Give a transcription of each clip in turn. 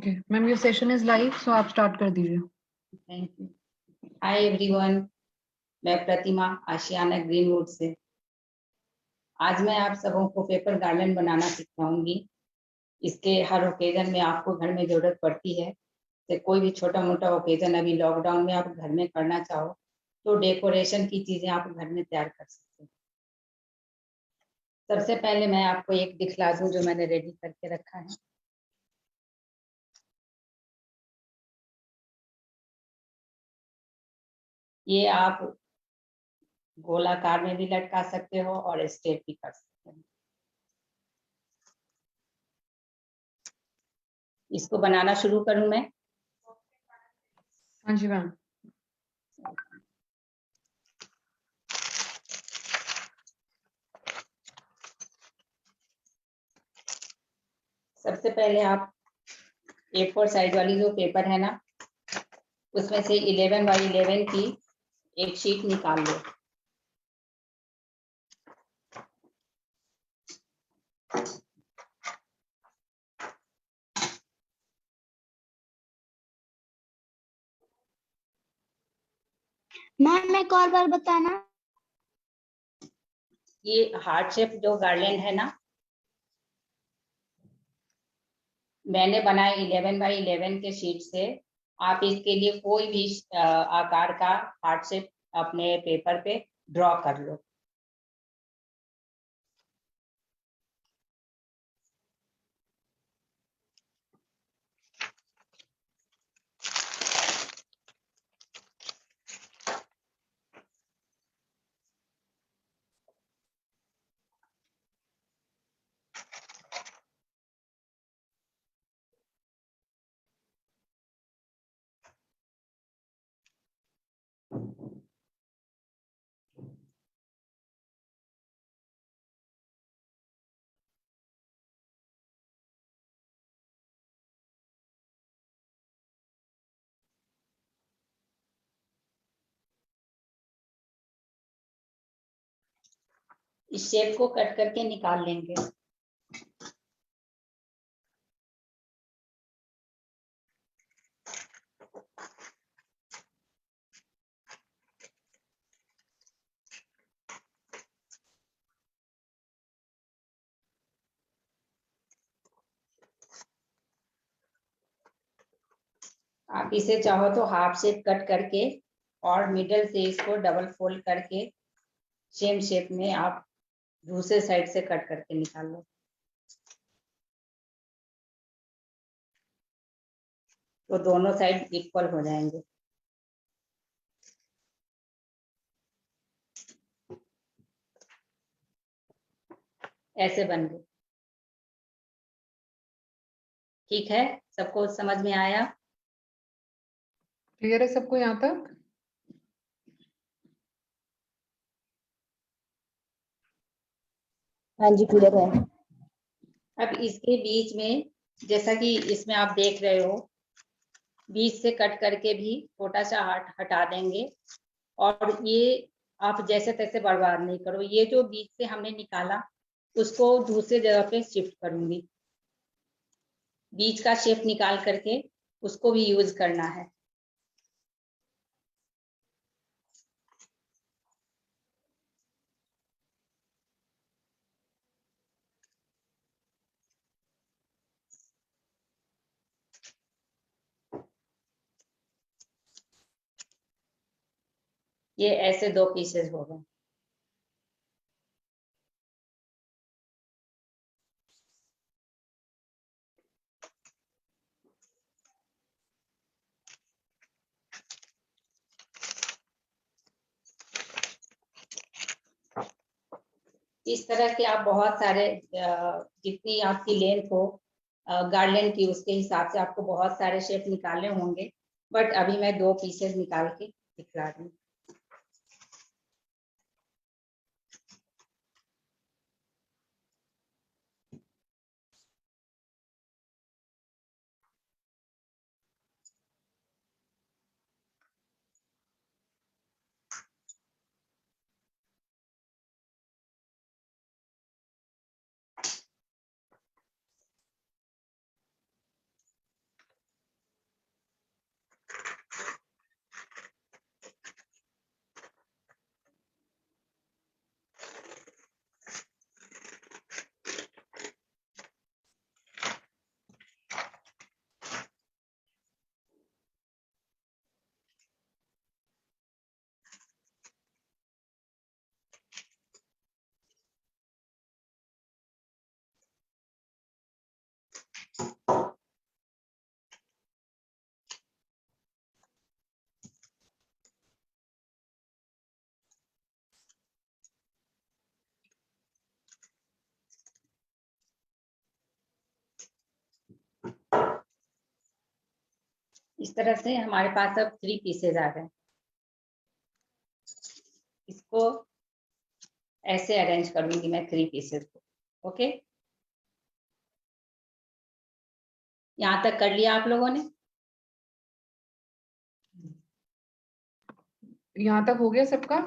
Okay ma'am, your session is live, so आप start कर दीजिए। Thank you. हाय एवरीवन, मैं प्रतिमा आशियाना ग्रीनवुड से। आज मैं आप सबों को पेपर गार्डन बनाना सिखाऊंगी। इसके हर ओकेजन में आपको घर में जरूरत पड़ती है। तो कोई भी छोटा मोटा ओकेजन अभी लॉकडाउन में आप घर में करना चाहो तो डेकोरेशन की चीजें आप घर में तैयार कर सकते हो। सबसे पहले मैं आपको एक दिखला दूं जो मैंने रेडी करके रखा है। ये आप गोलाकार में भी लटका सकते हो और स्ट्रेट भी कर सकते हो। इसको बनाना शुरू करूं मैं? हाँ जी मैम। सबसे पहले आप A4 साइज वाली जो पेपर है ना, उसमें से 11 बाई 11 की एक शीट निकाल लो। मैम एक और बार बताना। ये हार्ट शेप जो गार्लैंड है ना, मैंने बनाया 11 बाई 11 के शीट से। आप इसके लिए कोई भी आकार का हार्ट शेप अपने पेपर पे ड्रॉ कर लो। इस शेप को कट करके निकाल लेंगे। आप इसे चाहो तो हाफ शेप कट करके और मिडल से इसको डबल फोल्ड करके सेम शेप में आप दूसरे साइड से कट करके निकाल लो, तो दोनों साइड इक्वल हो जाएंगे। ऐसे बन गए। ठीक है, सबको समझ में आया? क्लियर है सबको यहाँ तक? हाँ जी क्लियर है। अब इसके बीच में, जैसा कि इसमें आप देख रहे हो, बीच से कट करके भी छोटा सा हार्ट हटा देंगे। और ये आप जैसे तैसे बर्बाद नहीं करो। ये जो बीच से हमने निकाला उसको दूसरे जगह पे शिफ्ट करूंगी। बीच का शेप निकाल करके उसको भी यूज करना है। ये ऐसे 2 पीसेस हो गए। इस तरह के आप बहुत सारे, जितनी आपकी लेंथ हो गार्लैंड की, उसके हिसाब से आपको बहुत सारे शेप निकालने होंगे। बट अभी मैं 2 पीसेस निकाल के दिखला रही हूँ। इस तरह से हमारे पास अब 3 पीसेज आ गए। इसको ऐसे अरेंज करूंगी मैं 3 पीसेज को। ओके, यहाँ तक कर लिया आप लोगों ने? यहाँ तक हो गया सबका?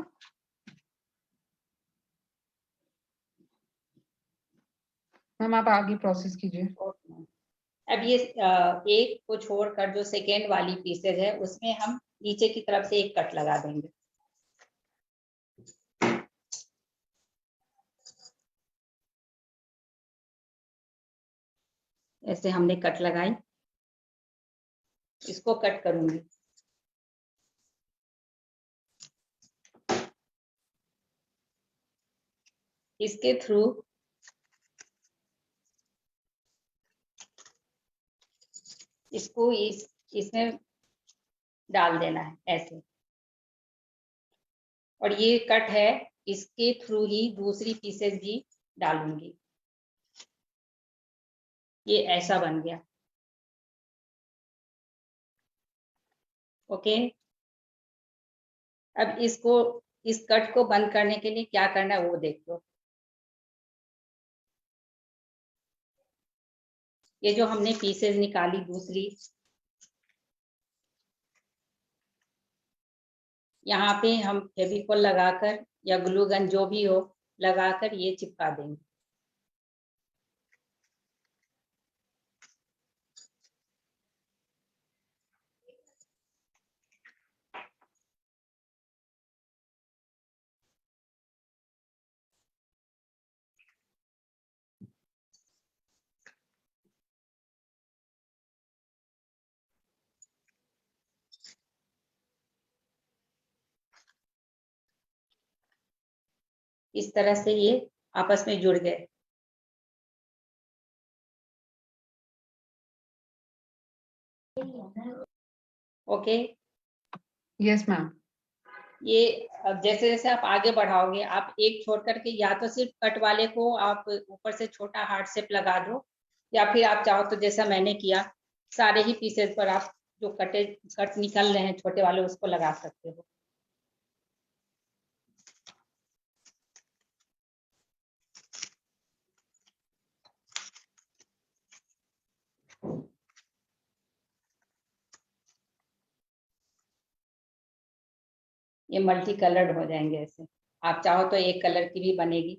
मैम आप आगे प्रोसेस कीजिए। ओके। अब ये एक को छोड़कर जो सेकेंड वाली पीसेज है उसमें हम नीचे की तरफ से एक कट लगा देंगे। ऐसे हमने कट लगाई, इसको कट करूंगी। इसके थ्रू इसको इसमें डाल देना है ऐसे, और ये कट है, इसके थ्रू ही दूसरी पीसेस भी डालूंगी। ये ऐसा बन गया। ओके, अब इसको, इस कट को बंद करने के लिए क्या करना है वो देख लो। ये जो हमने पीसेस निकाली दूसरी, यहाँ पे हम फेविकोल लगाकर या ग्लू गन जो भी हो लगाकर ये चिपका देंगे। इस तरह से ये आपस में जुड़ गए। Okay, yes ma'am. ये अब जैसे जैसे आप आगे बढ़ाओगे, आप एक छोड़ करके या तो सिर्फ कट वाले को आप ऊपर से छोटा हार्ट शेप लगा दो, या फिर आप चाहो तो जैसा मैंने किया सारे ही पीसेस पर आप जो कट निकल रहे हैं छोटे वाले उसको लगा सकते हो। ये मल्टी कलर्ड हो जाएंगे ऐसे। आप चाहो तो एक कलर की भी बनेगी,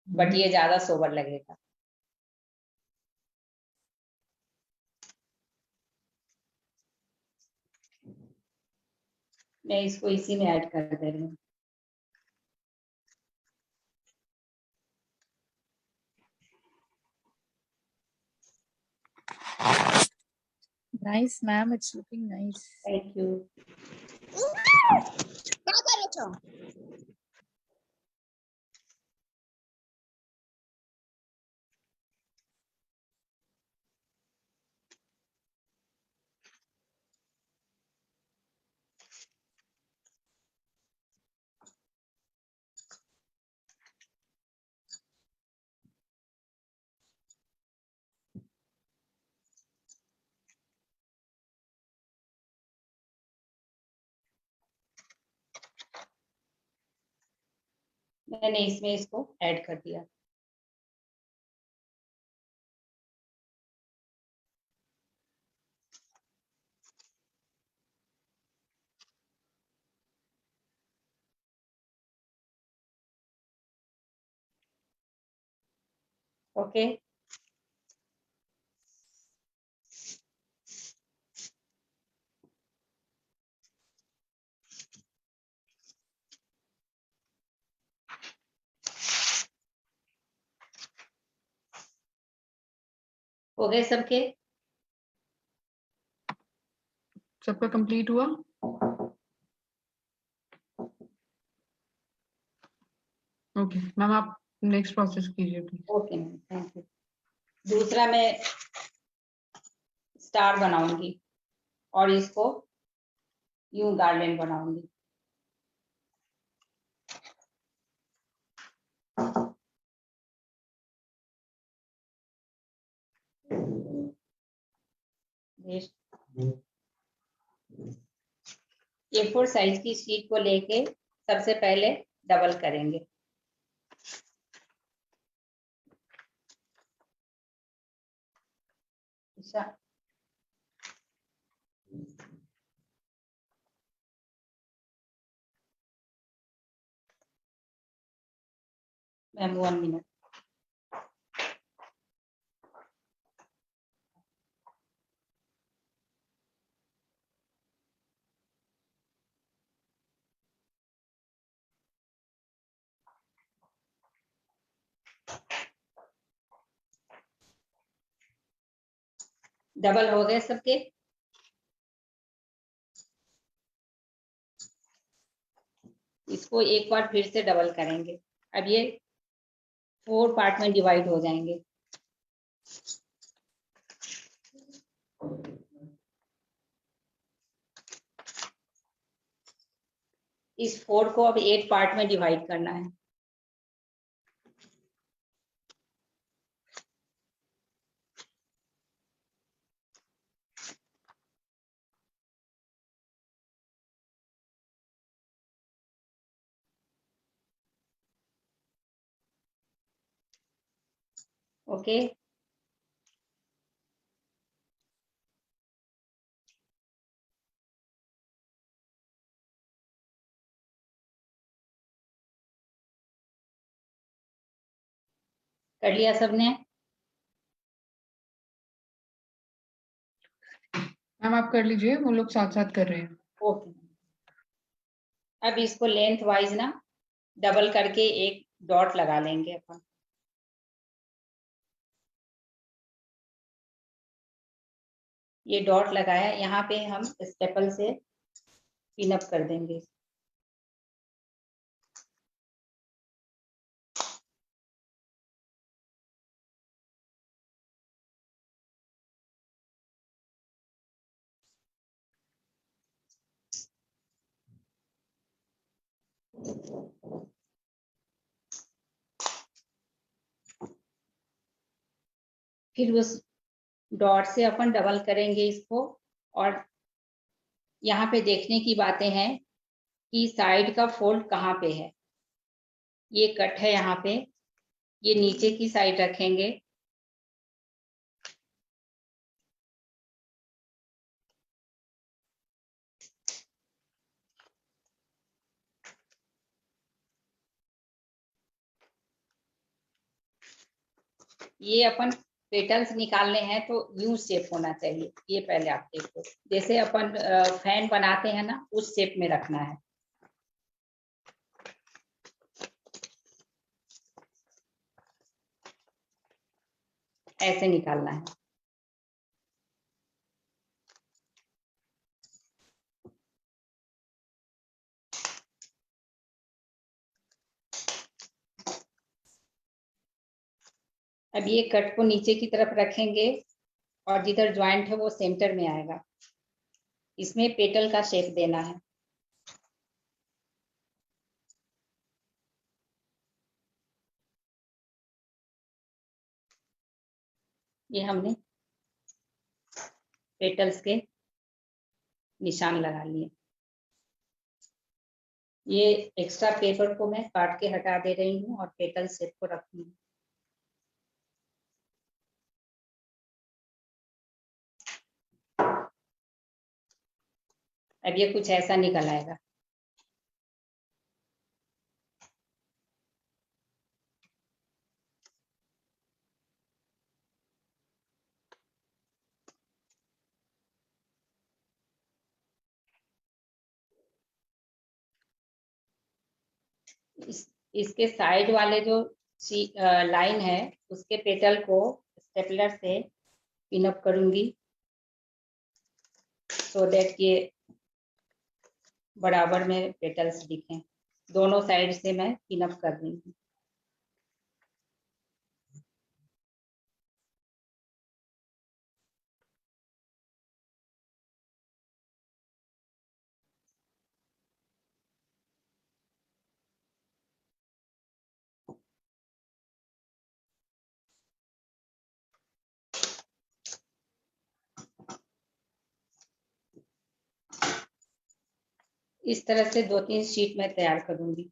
बट ये ज्यादा सोबर लगेगा। मैं इसको इसी में ऐड कर दे रही हूँ। Nice, ma'am. It's looking nice. Thank you. क्या कर रहे हो? मैंने इसमें इसको ऐड कर दिया। ओके, हो गए सबके? सबका कंप्लीट हुआ? ओके मैम, आप नेक्स्ट प्रोसेस कीजिए please. Okay ma'am, thank you. दूसरा मैं स्टार बनाऊंगी और इसको यूं गार्लैंड बनाऊंगी। A4 साइज की शीट को लेके सबसे पहले डबल करेंगे। अच्छा, मैम 1 मिनट। डबल हो गए सबके। इसको एक बार फिर से डबल करेंगे। अब ये 4 पार्ट में डिवाइड हो जाएंगे। इस 4 को अब 8 पार्ट में डिवाइड करना है। ओके, कर लिया सबने? मैम आप कर लीजिए, वो लोग साथ साथ कर रहे हैं। ओके, अब इसको लेंथ वाइज ना डबल करके एक डॉट लगा लेंगे अपन। ये डॉट लगाया, यहाँ पे हम स्टेपल से पिन अप कर देंगे। फिर उस डॉट से अपन डबल करेंगे इसको। और यहाँ पे देखने की बातें हैं कि साइड का फोल्ड कहाँ पे है। ये कट है यहाँ पे, ये नीचे की साइड रखेंगे। ये अपन पेटल्स निकालने हैं तो यू शेप होना चाहिए। ये पहले आप देखो, जैसे अपन फैन बनाते हैं ना, उस शेप में रखना है। ऐसे निकालना है। अब ये कट को नीचे की तरफ रखेंगे और जिधर ज्वाइंट है वो सेंटर में आएगा। इसमें पेटल का शेप देना है। ये हमने पेटल्स के निशान लगा लिए। ये एक्स्ट्रा पेपर को मैं काट के हटा दे रही हूँ और पेटल शेप को रखूंगी। अब ये कुछ ऐसा निकल आएगा। इसके साइड वाले जो लाइन है उसके पेटल को स्टेपलर से पिन अप करूंगी, सो दैट ये बराबर में पेटल्स दिखें। दोनों साइड से मैं पिन अप कर रही हूँ। इस तरह से 2-3 शीट मैं तैयार करूंगी।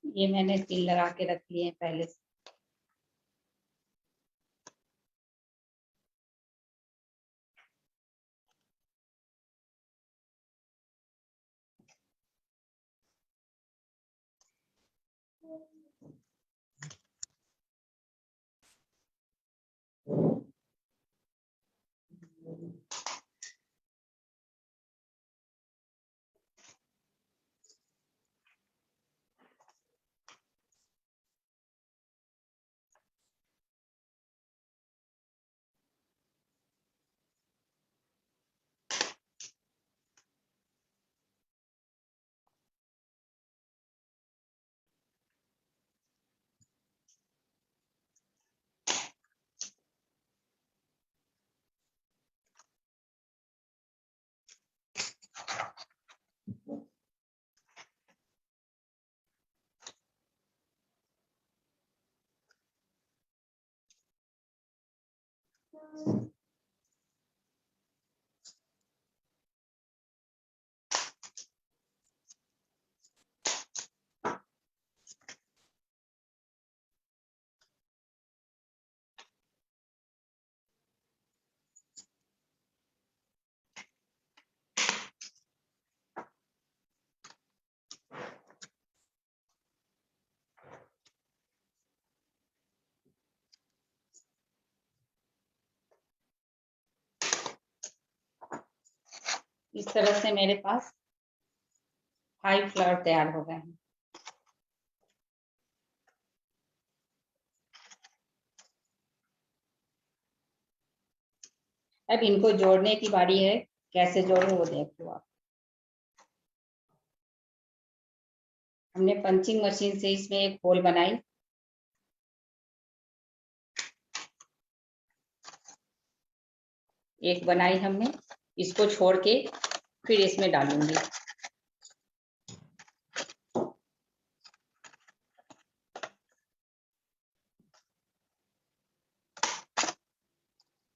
ये मैंने पिन लगा के रख लिए हैं पहले से। इस तरह से मेरे पास 5 फ्लावर तैयार हो गए हैं। अब इनको जोड़ने की बारी है, कैसे जोड़े वो देख लो आप। हमने पंचिंग मशीन से इसमें एक होल बनाई, एक बनाई हमने, इसको छोड़ के फिर इसमें डालूंगी।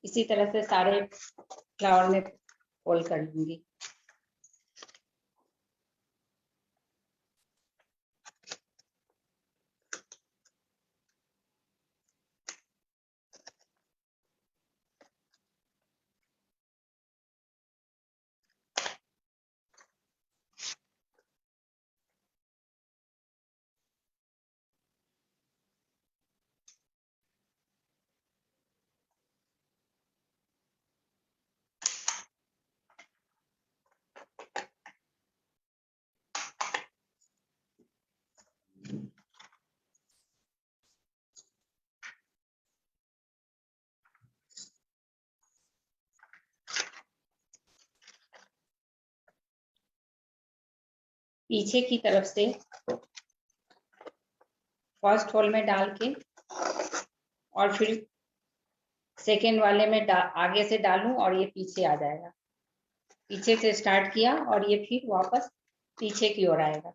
इसी तरह से सारे फ्लावर में होल कर लूंगी। पीछे की तरफ से फर्स्ट होल में डाल के और फिर सेकेंड वाले में आगे से डालूं और ये पीछे आ जाएगा। पीछे से स्टार्ट किया और ये फिर वापस पीछे की ओर आएगा।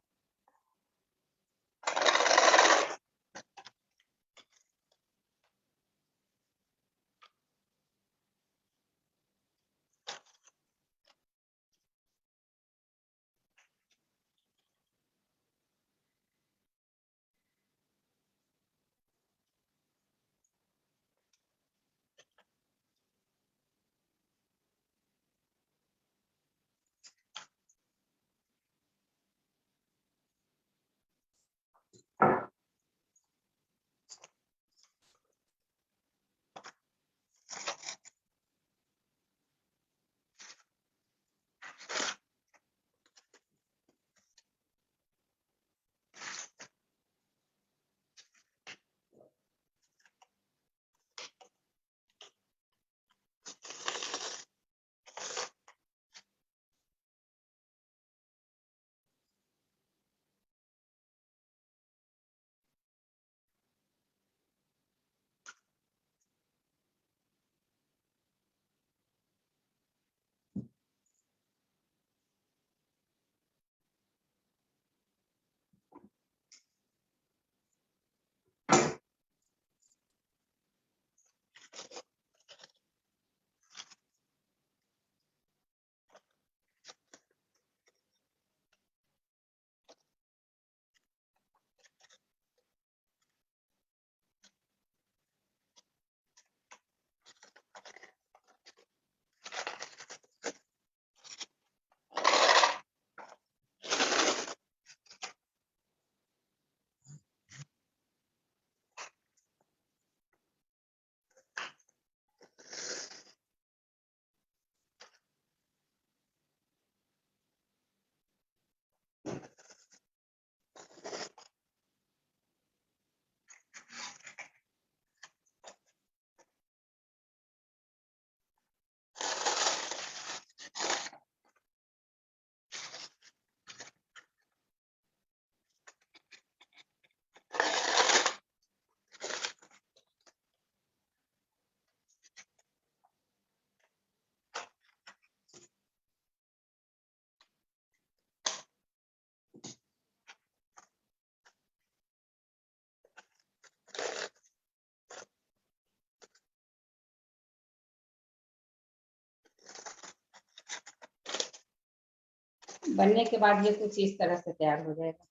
बनने के बाद ये कुछ इस तरह से तैयार हो जाएगा।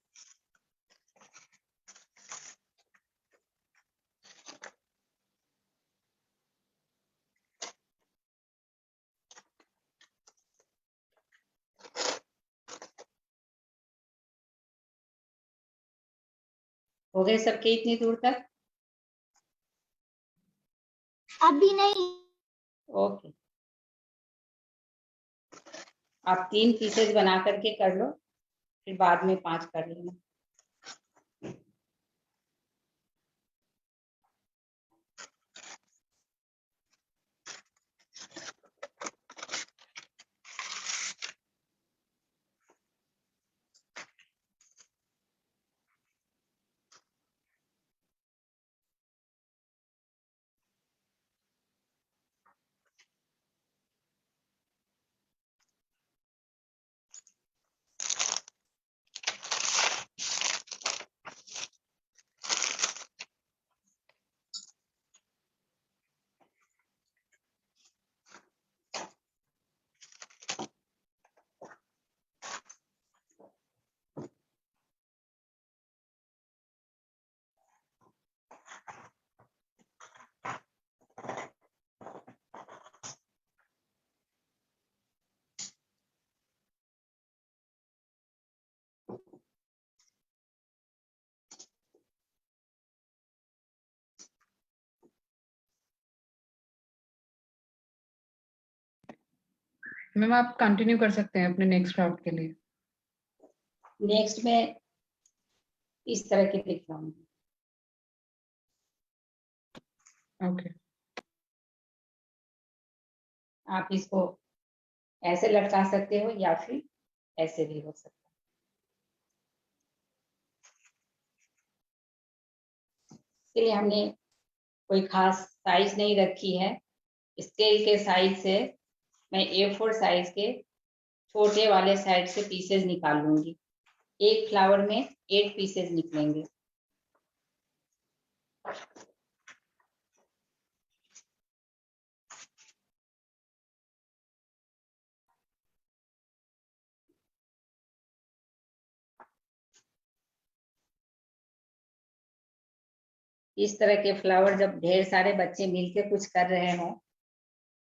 हो गए सबके इतनी दूर तक? अभी नहीं। ओके, आप 3 पीसेज बना करके कर लो, फिर बाद में 5 कर लेना। मैम आप कंटिन्यू कर सकते हैं अपने नेक्स्ट राउंड के लिए। नेक्स्ट में इस तरह के लिख लाऊंगी। ओके, आप इसको ऐसे लटका सकते हो या फिर ऐसे भी हो सकता है। इसके लिए हमने कोई खास साइज नहीं रखी है। स्केल के साइज से मैं A4 साइज के छोटे वाले साइड से पीसेज निकाल लूंगी। एक फ्लावर में 8 पीसेज निकलेंगे। इस तरह के फ्लावर जब ढेर सारे बच्चे मिलके कुछ कर रहे हो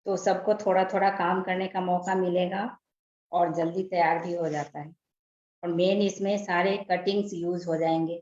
तो सबको थोड़ा थोड़ा काम करने का मौका मिलेगा और जल्दी तैयार भी हो जाता है। और मेन इसमें सारे कटिंग्स यूज हो जाएंगे।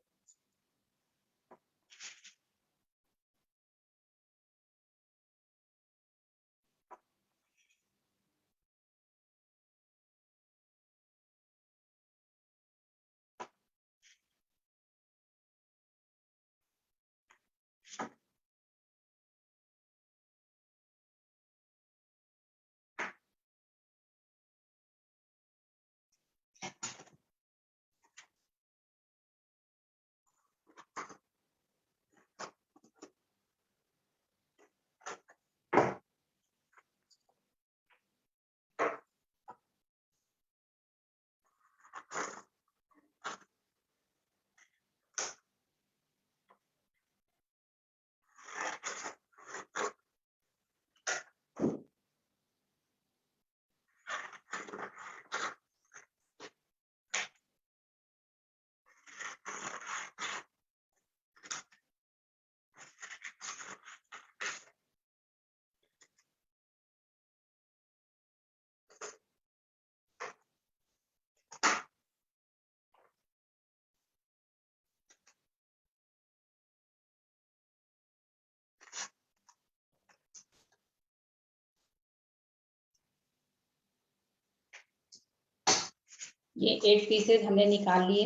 ये 8 पीसेज हमने निकाल लिए।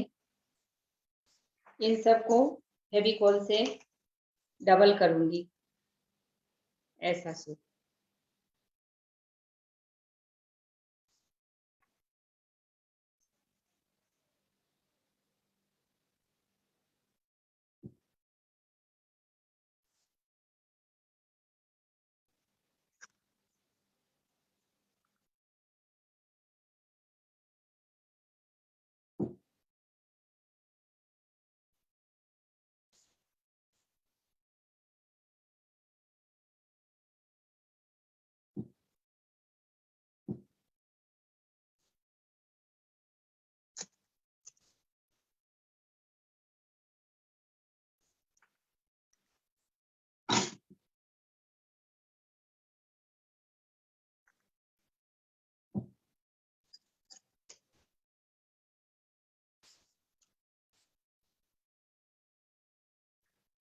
इन सबको फेविकोल से डबल करूंगी ऐसा से।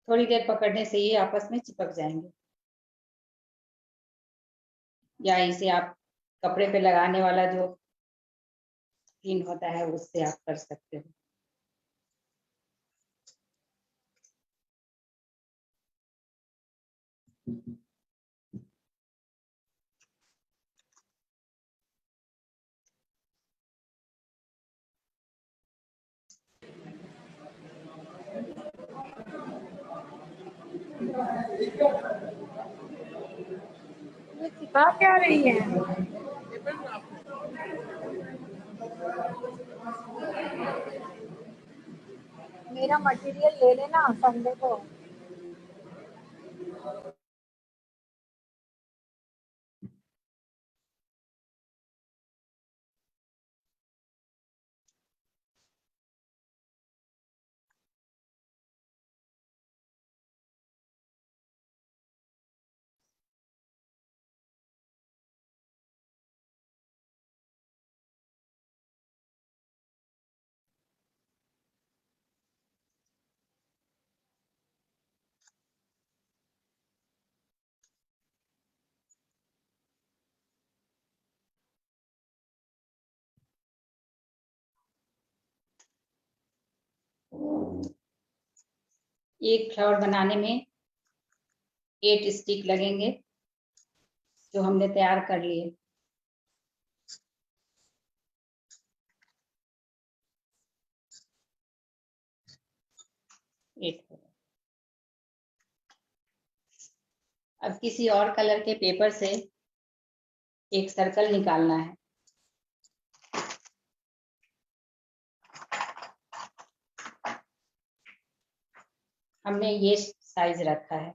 थोड़ी देर पकड़ने से ये आपस में चिपक जाएंगे। या इसे आप कपड़े पे लगाने वाला जो पिन होता है उससे आप कर सकते हो। सिखा क्या रही है? मेरा मटेरियल ले लेना संडे को। एक फ्लावर बनाने में 8 स्टिक लगेंगे जो हमने तैयार कर लिए। अब किसी और कलर के पेपर से एक सर्कल निकालना है। हमने ये साइज रखा है।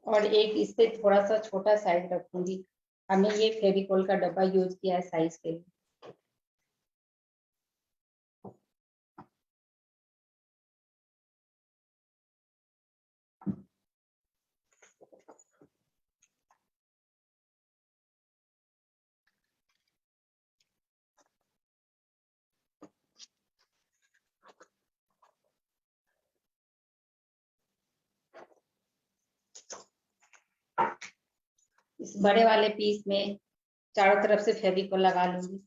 और एक इससे थोड़ा सा छोटा साइज रखूंगी। हमने ये फेविकोल का डब्बा यूज किया है साइज के लिए। इस बड़े वाले पीस में चारों तरफ से फेविकोल लगा लूंगी।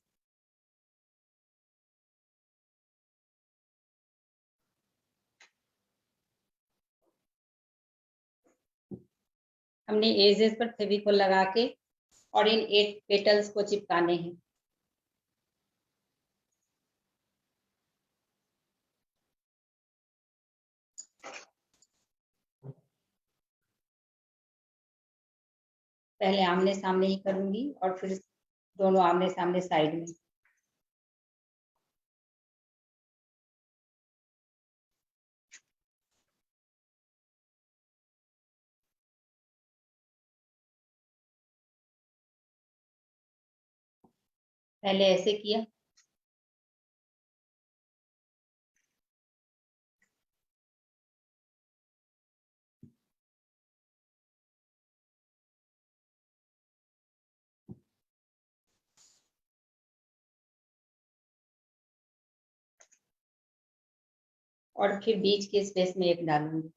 हमने एजेस पर फेविकोल लगा के और इन 8 पेटल्स को चिपकाने हैं। पहले आमने सामने ही करूंगी और फिर दोनों आमने सामने साइड में। पहले ऐसे किया, और फिर बीच के स्पेस में एक डालूंगी।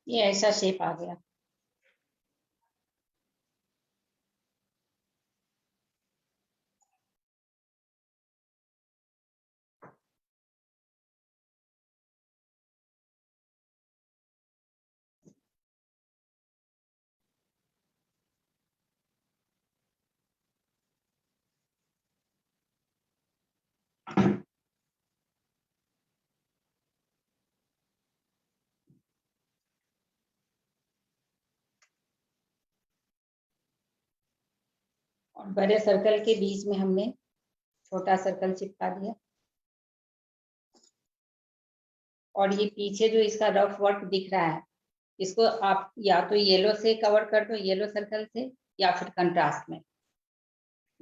ये ऐसा शेप आ गया। और बड़े सर्कल के बीच में हमने छोटा सर्कल चिपका दिया। और ये पीछे जो इसका रफ वर्क दिख रहा है, इसको आप या तो येलो से कवर कर दो, येलो सर्कल से, या फिर कंट्रास्ट में।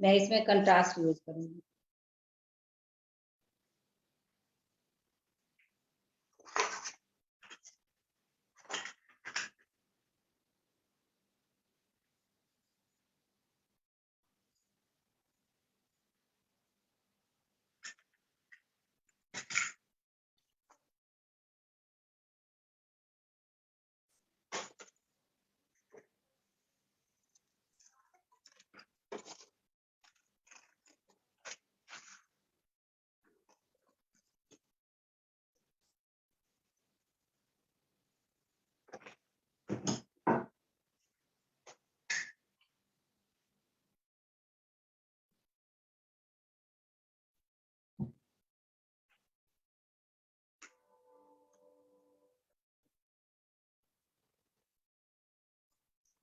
मैं इसमें कंट्रास्ट यूज करूंगी।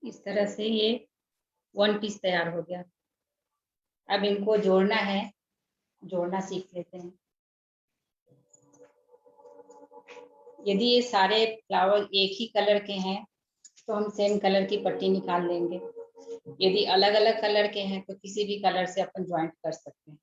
इस तरह से ये वन पीस तैयार हो गया। अब इनको जोड़ना है, जोड़ना सीख लेते हैं। यदि ये सारे फ्लावर एक ही कलर के हैं तो हम सेम कलर की पट्टी निकाल लेंगे। यदि अलग अलग कलर के हैं तो किसी भी कलर से अपन ज्वाइंट कर सकते हैं।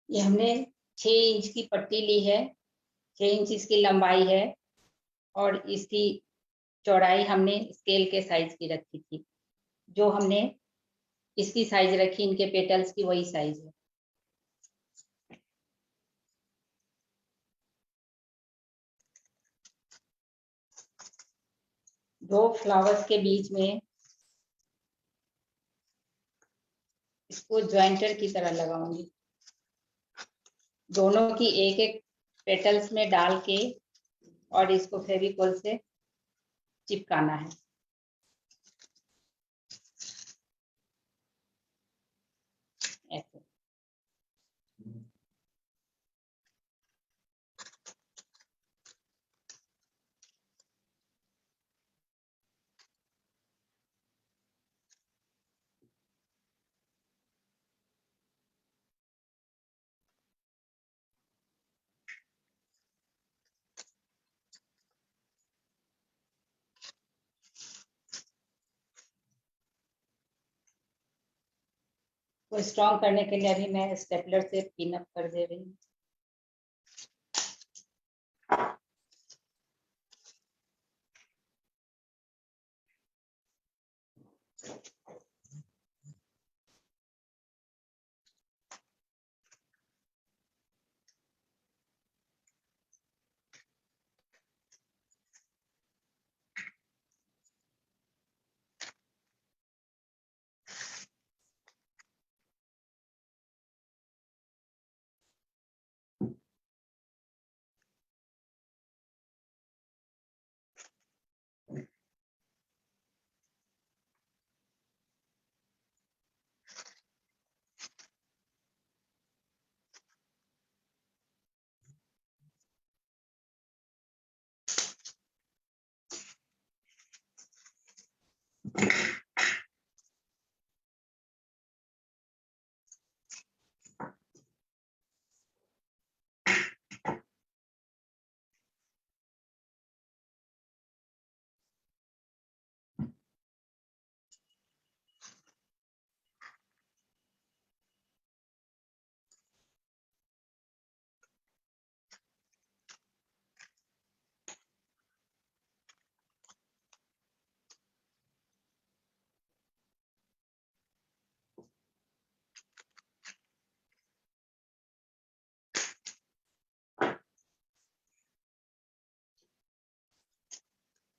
ये हमने 6 इंच की पट्टी ली है, 6 इंच इसकी लंबाई है, और इसकी चौड़ाई हमने स्केल के साइज की रखी थी। जो हमने इसकी साइज रखी, इनके पेटल्स की, वही साइज है। दो फ्लावर्स के बीच में इसको ज्वाइंटर की तरह लगाऊंगी। दोनों की एक एक पेटल्स में डाल के और इसको फेविकोल से चिपकाना है। ऐसे को स्ट्रॉन्ग करने के लिए अभी मैं स्टेपलर से पिन अप कर दे रही हूँ।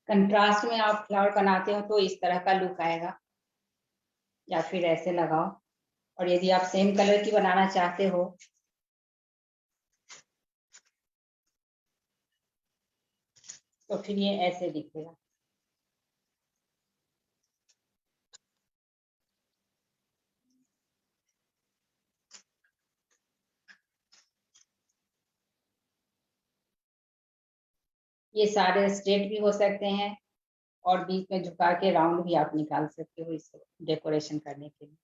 कंट्रास्ट में आप फ्लावर बनाते हो तो इस तरह का लुक आएगा, या फिर ऐसे लगाओ। और यदि आप सेम कलर की बनाना चाहते हो तो फिर ये ऐसे दिखेगा। ये सारे स्ट्रेट भी हो सकते हैं और बीच में झुका के राउंड भी आप निकाल सकते हो इसको डेकोरेशन करने के लिए।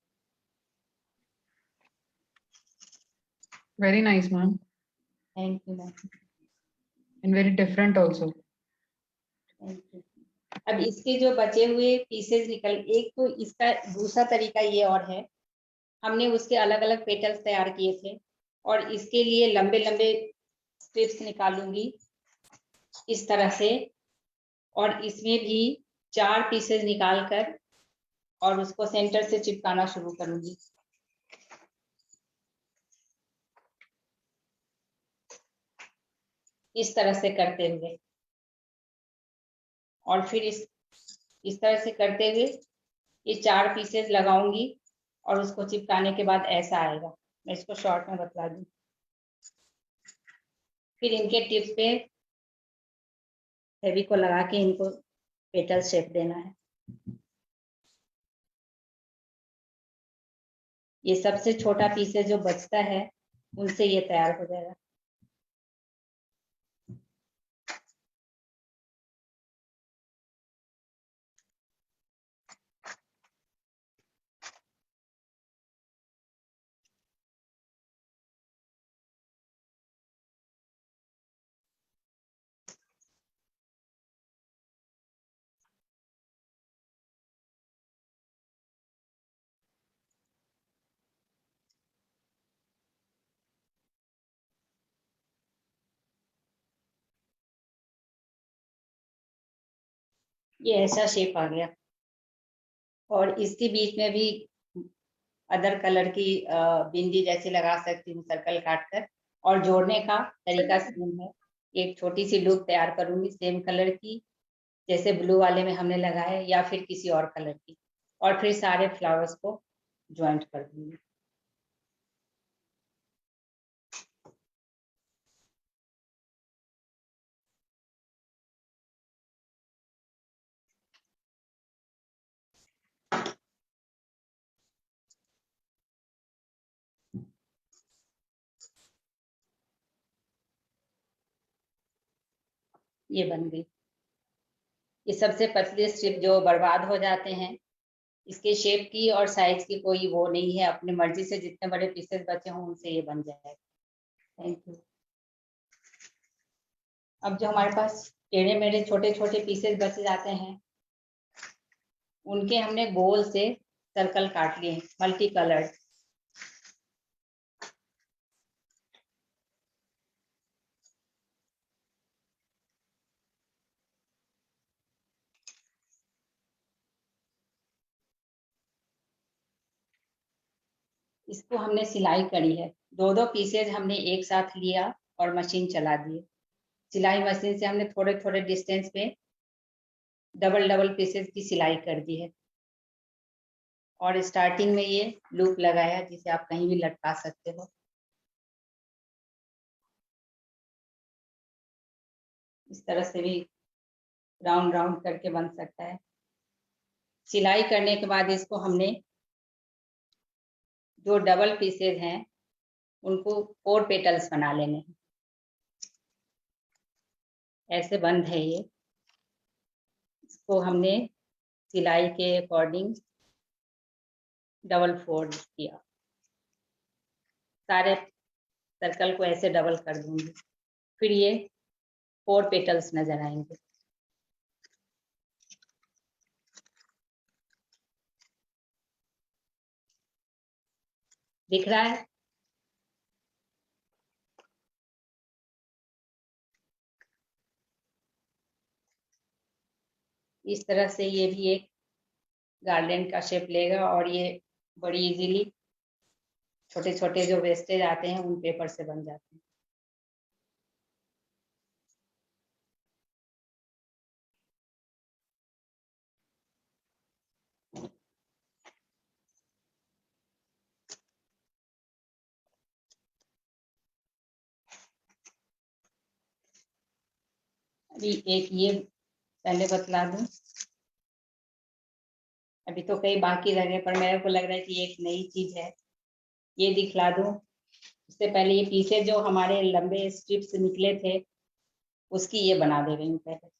Very nice, ma'am. Thank you ma'am. And very different also. Thank you. अब इसके जो बचे हुए पीसेस एक तो इसका दूसरा तरीका ये और है, हमने उसके अलग अलग पेटल्स तैयार किए थे और इसके लिए लंबे लंबे स्ट्रिप्स निकालूंगी इस तरह से, और इसमें भी 4 पीसेस निकाल कर और उसको सेंटर से चिपकाना शुरू करूंगी। इस तरह से करते हुए, और फिर इस तरह से करते हुए ये 4 पीसेस लगाऊंगी और उसको चिपकाने के बाद ऐसा आएगा। मैं इसको शॉर्ट में बतला दूं। फिर इनके टिप्स पे फेवी को लगा के इनको पेटल शेप देना है। ये सबसे छोटा पीसेस जो बचता है उनसे ये तैयार हो जाएगा। ये ऐसा शेप आ गया, और इसके बीच में भी अदर कलर की बिंदी जैसी लगा सकती हूँ सर्कल काट कर। और जोड़ने का तरीका सेम है, एक छोटी सी लूप तैयार करूंगी सेम कलर की, जैसे ब्लू वाले में हमने लगाया, या फिर किसी और कलर की, और फिर सारे फ्लावर्स को ज्वाइंट कर दूंगी। ये बन गई। ये सबसे पतली स्ट्रिप जो बर्बाद हो जाते हैं, इसके शेप की और साइज की कोई वो नहीं है, अपनी मर्जी से जितने बड़े पीसेस बचे हों उनसे ये बन जाएगा। Thank you. अब जो हमारे पास टेढ़े मेढ़े छोटे छोटे पीसेस बच जाते हैं, उनके हमने गोल से सर्कल काट लिए मल्टी कलर्ड। इसको हमने सिलाई करी है, 2-2 पीसेज हमने एक साथ लिया और मशीन चला दिए। सिलाई मशीन से हमने थोड़े थोड़े डिस्टेंस पे डबल डबल पीसेज की सिलाई कर दी है, और स्टार्टिंग में ये लूप लगाया जिसे आप कहीं भी लटका सकते हो। इस तरह से भी राउंड राउंड करके बन सकता है। सिलाई करने के बाद इसको हमने जो डबल पीसेज हैं उनको 4 पेटल्स बना लेने हैं। ऐसे बंद है ये, इसको हमने सिलाई के अकॉर्डिंग डबल फोल्ड किया। सारे सर्कल को ऐसे डबल कर दूंगी, फिर ये 4 पेटल्स नजर आएंगे। दिख रहा है? इस तरह से ये भी एक गार्डन का शेप लेगा, और ये बड़ी इजीली छोटे छोटे जो वेस्टेज आते हैं उन पेपर से बन जाते हैं। अभी एक ये पहले बतला दूं, अभी तो कई बाकी रह गए पर मेरे को लग रहा है कि एक नई चीज है, ये दिखला दूं। उससे पहले ये पीछे जो हमारे लंबे स्ट्रिप्स निकले थे उसकी ये बना दे रही हूँ पहले।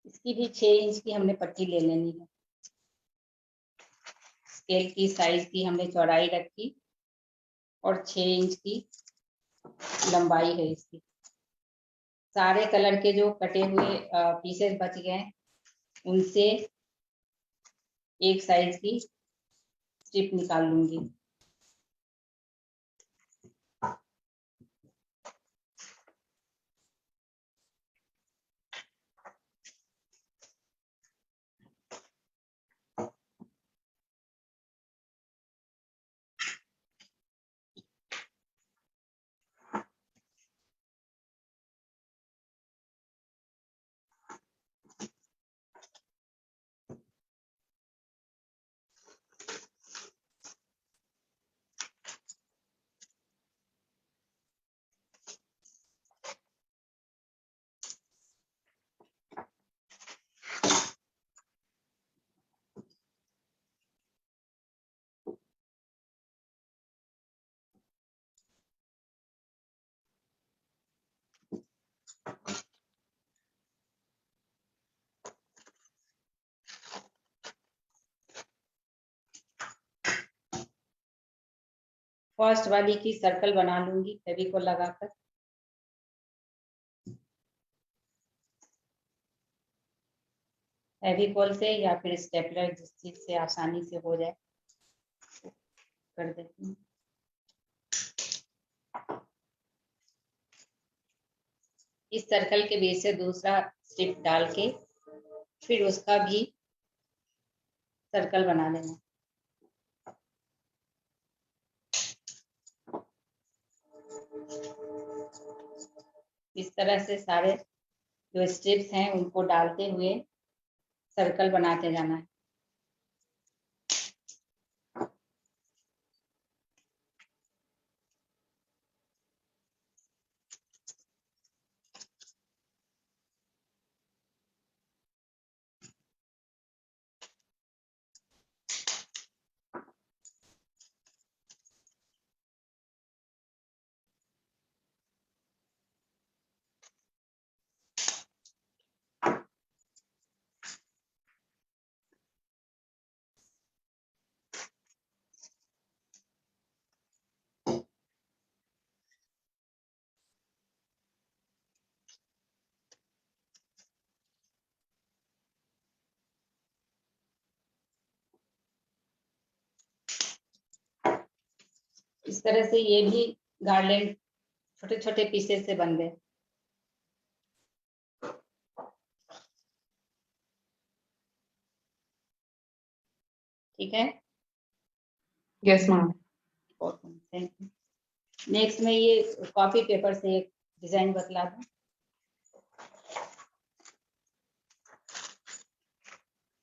इसकी भी 6 इंच की हमने पट्टी ले लेनी है। स्केल की साइज की हमने चौड़ाई रखी और 6 इंच की लंबाई है इसकी। सारे कलर के जो कटे हुए पीसेस बच गए उनसे एक साइज की स्ट्रिप निकाल लूंगी। फर्स्ट वाली की सर्कल बना लूंगी फेविकोल लगाकर। फेविकोल से या फिर स्टेपलर, जिस चीज से आसानी से हो जाए कर देती हूँ। इस सर्कल के बीच से दूसरा स्ट्रिप डाल के फिर उसका भी सर्कल बना लेना। इस तरह से सारे जो स्ट्रिप्स हैं उनको डालते हुए सर्कल बनाते जाना है। इस तरह से ये भी गार्लैंड छोटे छोटे पीसेस से बन गए। ठीक है, Yes, ma'am. Thank you. Next में ये कॉपी पेपर से एक डिजाइन बतला दूं।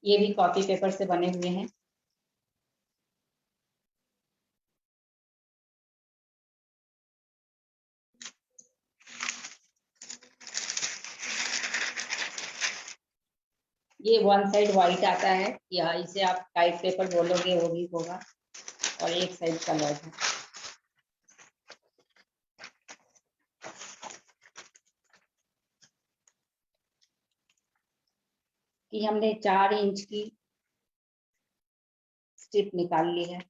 ये भी कॉपी पेपर से बने हुए हैं। ये वन साइड व्हाइट आता है, या इसे आप टाइट पेपर बोलोगे वो भी होगा, और एक साइड कलर है। कि हमने 4 इंच की स्ट्रिप निकाल ली है।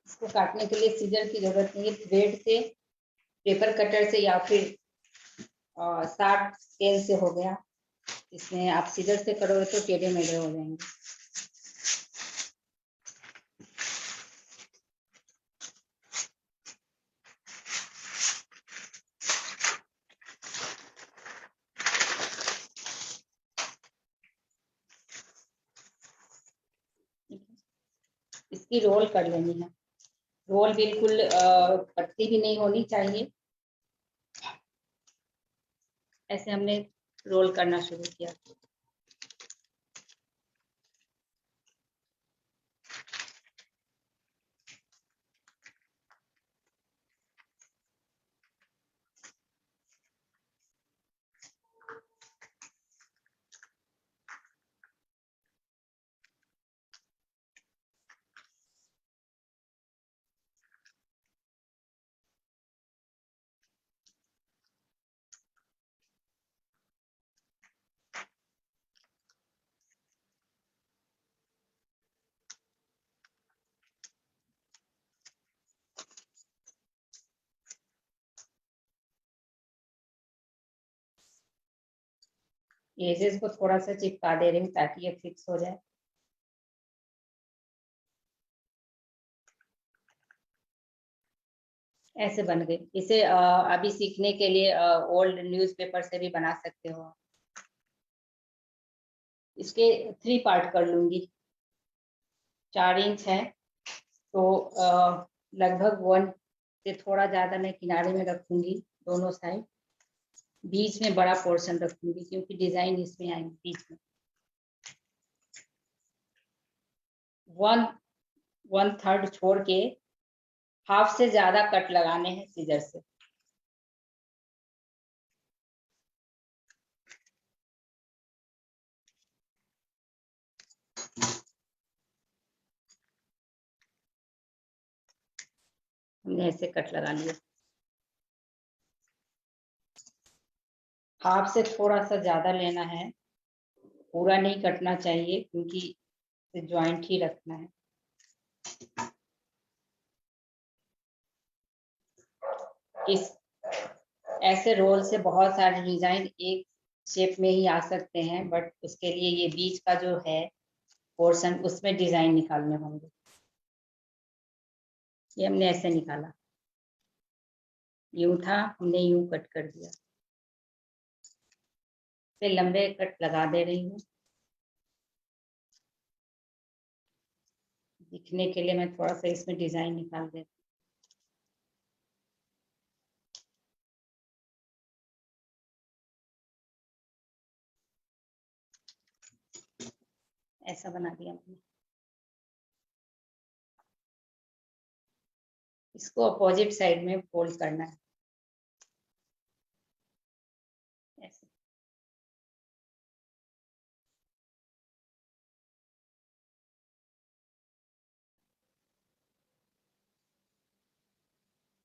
इसको काटने के लिए सीजर की जरूरत नहीं है, थ्रेड से, पेपर कटर से या फिर 60 स्केल से हो गया। इसमें आप सीजर से करोगे तो टेढ़े मेढ़े हो जाएंगे। इसकी रोल कर लेनी है। रोल बिल्कुल पतली भी नहीं होनी चाहिए। ऐसे हमने रोल करना शुरू किया। एजेस को थोड़ा सा चिपका दे रही हूँ ताकि ये फिक्स हो जाए। ऐसे बन गए। इसे अभी सीखने के लिए ओल्ड न्यूज़पेपर से भी बना सकते हो। इसके 3 पार्ट कर लूंगी। 4 इंच है तो लगभग 1 से थोड़ा ज्यादा मैं किनारे में रखूंगी दोनों साइड। बीच में बड़ा पोर्शन रखूंगी क्योंकि डिजाइन इसमें आएगी बीच में। 1/3 छोड़ के हाफ से ज्यादा कट लगाने हैं सीजर से। हमने ऐसे कट लगा लिया। हाफ से थोड़ा सा ज्यादा लेना है, पूरा नहीं कटना चाहिए क्योंकि ज्वाइंट ही रखना है। इस ऐसे रोल से बहुत सारे डिजाइन एक शेप में ही आ सकते हैं, बट उसके लिए ये बीच का जो है पोर्शन उसमें डिजाइन निकालने होंगे। ये हमने ऐसे निकाला, यूं था, हमने यूं कट कर दिया। फिर लंबे कट लगा दे रही हूँ। दिखने के लिए मैं थोड़ा सा इसमें डिजाइन निकाल देती हूँ। ऐसा बना दिया मैंने। इसको अपोजिट साइड में फोल्ड करना है ऐसे।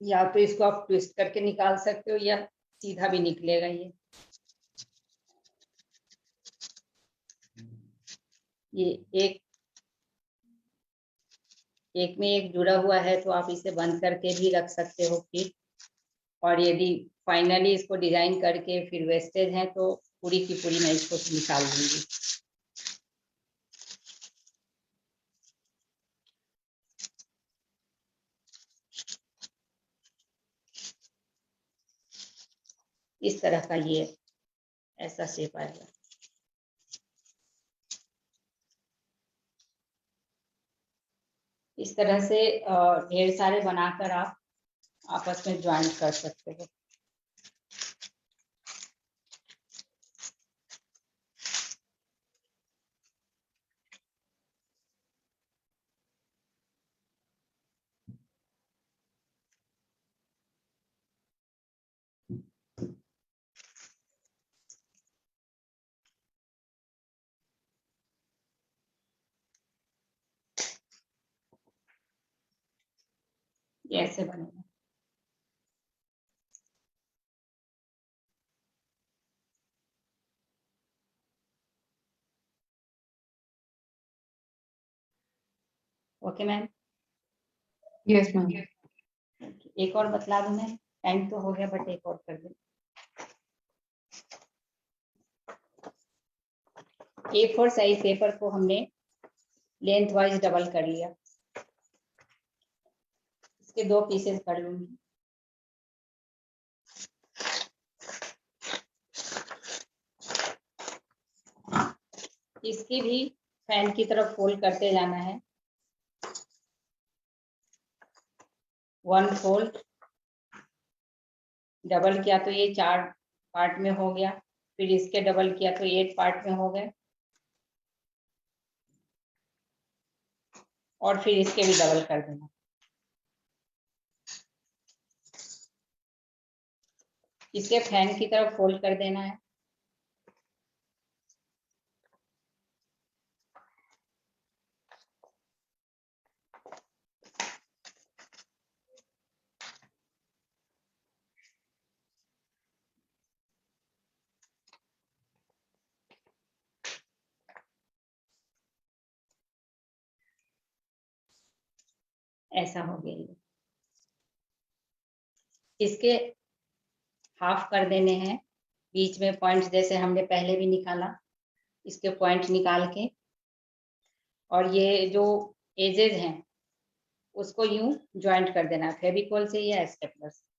या तो इसको आप ट्विस्ट करके निकाल सकते हो या सीधा भी निकलेगा ये एक में एक जुड़ा हुआ है तो आप इसे बंद करके भी रख सकते हो फिर। और यदि फाइनली इसको डिजाइन करके फिर वेस्टेज है तो पूरी की पूरी मैं इसको निकाल दूंगी। इस तरह का ये ऐसा शेप आएगा। इस तरह से ढेर सारे बनाकर आप आपस में ज्वाइन कर सकते हो। ये ऐसे बनेगा। Okay ma'am. Yes, ma'am. एक और बतला दूं मैं, टाइम तो हो गया बट एक और कर दूं। A4 साइज पेपर को हमने लेंथ वाइज डबल कर लिया। इसके 2 पीसेस कर लूंगी। इसकी भी फैन की तरफ फोल्ड करते जाना है। 1 फोल्ड, डबल किया तो ये 4 पार्ट में हो गया, फिर इसके डबल किया तो 8 पार्ट में हो गए, और फिर इसके भी डबल कर देना। इसके फैन की तरफ फोल्ड कर देना है। ऐसा हो गया ये। इसके हाफ कर देने हैं, बीच में पॉइंट जैसे हमने पहले भी निकाला, इसके पॉइंट निकाल के, और ये जो एजेस हैं उसको यूं ज्वाइंट कर देना फेविकोल से या स्टेपलर से।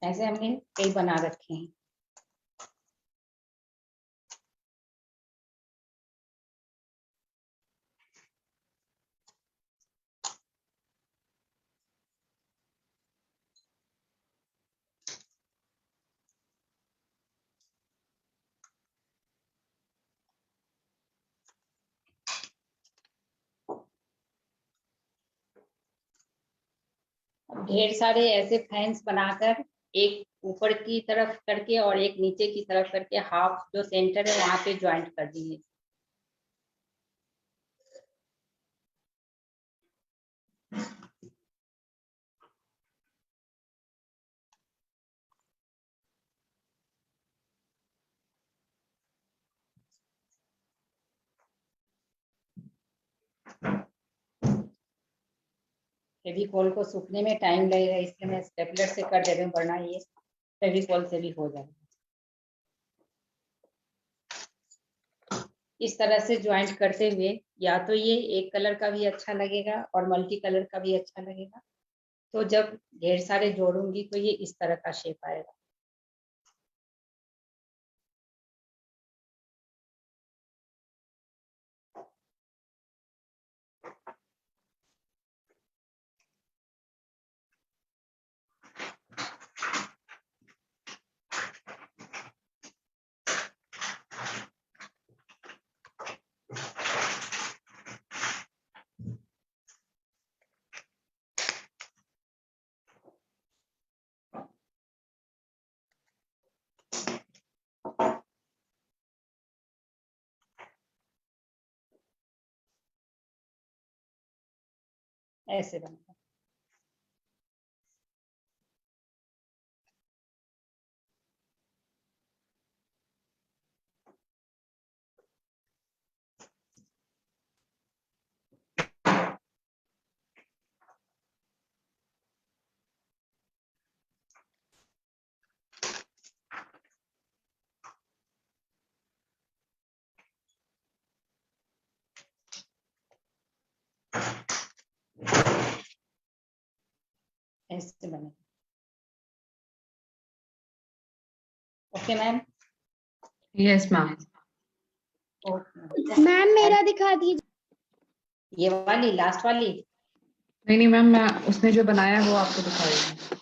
ऐसे हमने कई बना रखे हैं। ढेर सारे ऐसे फैंस बनाकर, एक ऊपर की तरफ करके और एक नीचे की तरफ करके, हाफ जो सेंटर है वहां पे ज्वाइंट कर दिए। फेविकोल को सूखने में टाइम लगेगा, इसलिए मैं स्टेपलर से कर दे रही हूँ, वरना ये फेविकोल से भी हो जाएगा। इस तरह से ज्वाइंट करते हुए या तो ये एक कलर का भी अच्छा लगेगा और मल्टी कलर का भी अच्छा लगेगा, तो जब ढेर सारे जोड़ूंगी तो ये इस तरह का शेप आएगा। ऐसे बनता है। ऐसे बने। Okay ma'am. Yes, ma'am. Okay ma'am मेरा दिखा दीजिए। ये वाली लास्ट वाली। नहीं नहीं मैम, मैं उसने जो बनाया है वो आपको दिखा रही हूँ।